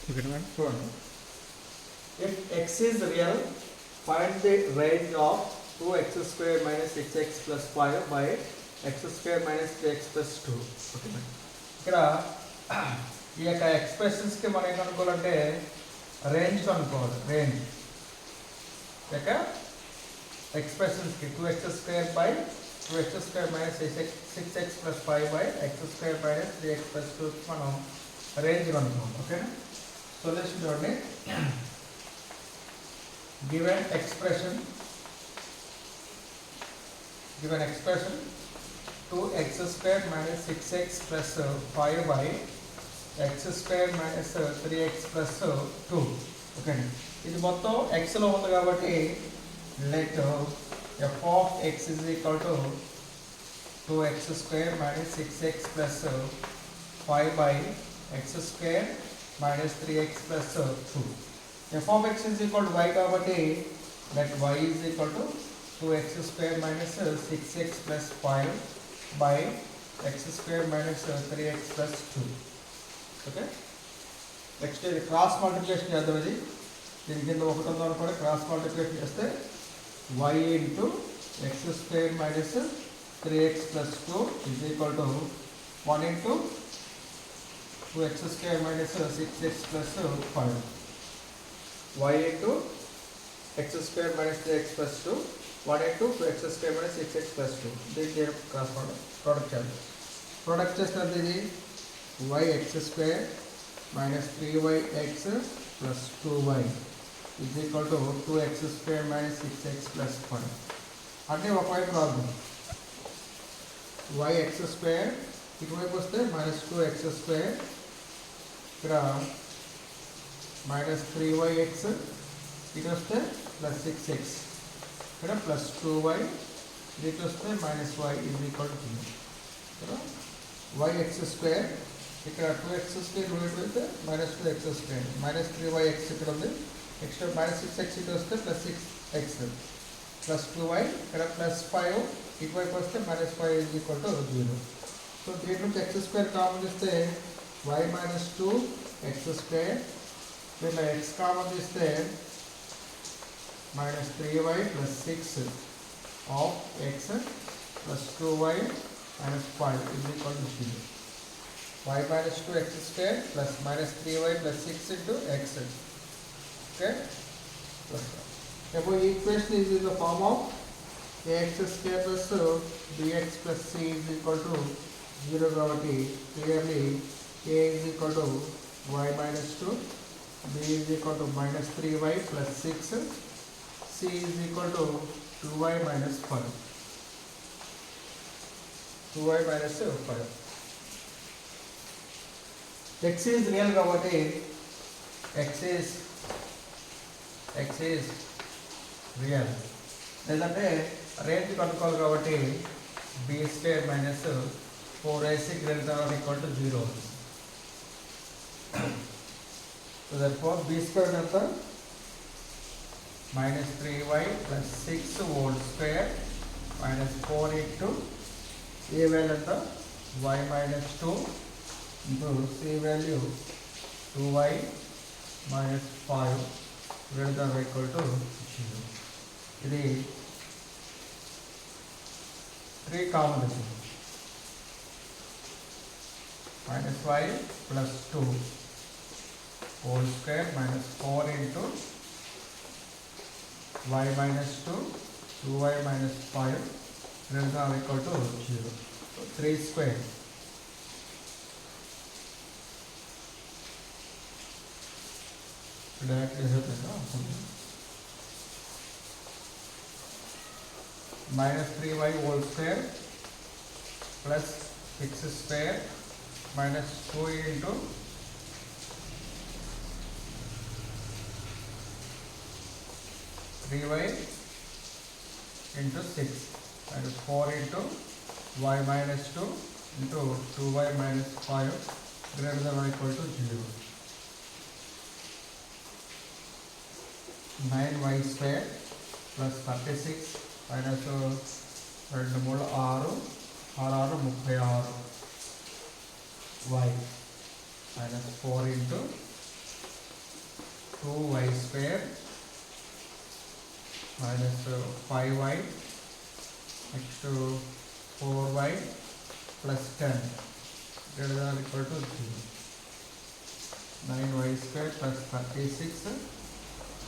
చూడండి. If x is real, find the range of 2x square minus 6x plus 5 by x square minus 3x plus 2. Okay madam. ఇక్కడ ఈ యొక్క ఎక్స్ప్రెషన్స్కి మనం ఏం కనుక్కోవాలంటే range కనుక్కోవాలి. Range యొక్క ఎక్స్ప్రెషన్స్కి 2x square by 2x square minus 6x plus 5 by x square minus 3x plus 2 మనం range కనుక్కోవాలి. ఓకేనా? సొల్యూషన్ చూడండి. given expression 2x square minus 6x plus 5 by x square minus 3x plus 2. Okay, ఇది మొత్తం x లో ఉంది కాబట్టి let f of x is equal to 2x square minus 6x plus 5 by x square minus 3x plus 2. f of x is equal to y కాబట్టి let y is equal to 2x square minus 6x plus 5 by x square minus 3x plus 2. Okay, next ఇది cross multiplication చేద్దాం. ఇది దీని కింద ఒకటి ఉందని కూడా cross multiplication చేస్తే y into X square minus 3x plus 2 is equal to 1 into 2x square minus 6x plus 5. y into x square minus 3x plus 2 1 into 2x square minus 6x plus 2. దీనికి cross product చేయాలి. Product చేస్తే ఇది yx square minus 3yx plus 2y is equal to 2x square minus 6x plus 5. అంటే ఒకవైపు రాదు. yx square ఇటువైపు వస్తే minus 2x square, ఇక్కడ మైనస్ 3yx, ఇటు వస్తే ప్లస్ 6x, ఇక్కడ ప్లస్ 2y, ఇటు వస్తే minus y is equal to 0. ఇక్కడ yx స్క్వేర్, ఇక్కడ 2x స్క్వేర్ ఇటు అయితే minus 2x square, minus 3yx ఇక్కడ ఉంది, నెక్స్ట్ మైనస్ 6x ఇటు వస్తే ప్లస్ 6x ప్లస్ 2y, ఇక్కడ ప్లస్ 5 ఇటువైపు వస్తే minus 5 is equal to 0. So దీంట్లో x స్క్వేర్ కామన్ చేస్తే y మైనస్ 2x స్క్వేర్, దీంట్లో x కామన్ తీస్తే minus 3y plus 6 of x plus 2y minus 5 is equal to 0. y minus 2x square plus minus 3y plus 6 into x. Okay, therefore equation is in the form of ax square plus bx plus c is equal to 0 కాబట్టి clearly a is equal to y minus 2, b is equal to minus 3y plus 6, c is equal to 2y minus 5. 2y minus 5. x is real కాబట్టి x is real. లేదంటే range కనుక్కోవాలి కాబట్టి b square minus 4ac greater or equal to 0. So therefore b square ఎంత minus 3y plus 6 whole square minus 4 into a value ఎంత y minus 2 into c value 2y minus 5 greater or equal to 0. ఇది 3 common వచ్చింది. minus 5 plus 2 whole square minus 4 into y minus 2 2y minus 5 greater than or equal to 0. So 3 square directly minus 3y whole square plus 6 square minus 2 into y into 6 minus 4 into y minus 2 into 2y minus 5 greater than or equal to 0. 9y square plus 36 minus 2 3 6 6 36 y minus 4 into 2y square minus 5y next 4y plus 10 greater than or equal to 0. 9y square plus 36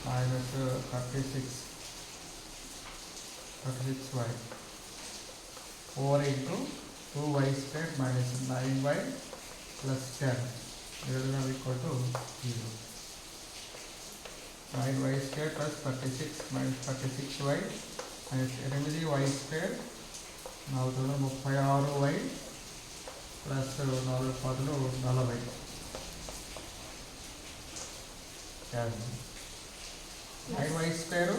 minus 36y 4 into 2y square minus 9y plus 10 greater than or equal to 0. 9y square plus 36 minus 36y minus 8y square 436y plus 4 9y square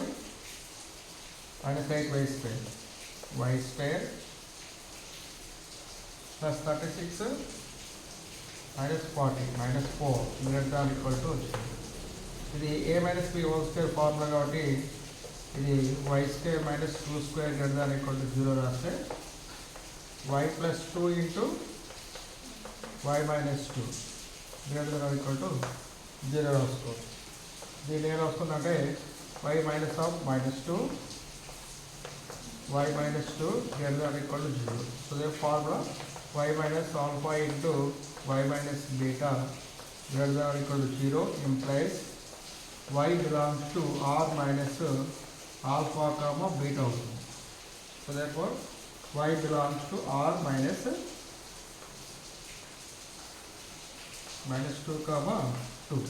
minus 8y square y square plus 36 minus 40 minus 4 greater than or equal to 0. ఇది a minus b whole square formula కాబట్టి ఇది y square minus 2 square greater than or equal to 0 రాస్తే y plus 2 into y minus 2 greater than or equal to 0 రాసుకోవచ్చు. దీన్ని ఏం వస్తుందంటే y minus of minus 2 y minus 2 greater than or equal to 0. So the formula y minus alpha into y minus beta greater than or equal to 0 implies y belongs to r minus alpha comma beta అవుతుంది. So therefore y belongs to r minus 2 comma 2.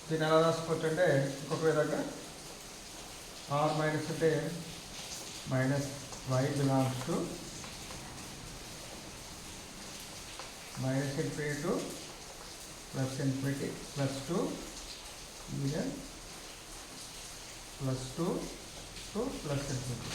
దీన్ని ఎలా రాసుకోవచ్చు అంటే ఇంకొక విధంగా r minus అంటే minus y belongs to minus infinity to plus infinity plus 2 union plus 2 to plus infinity.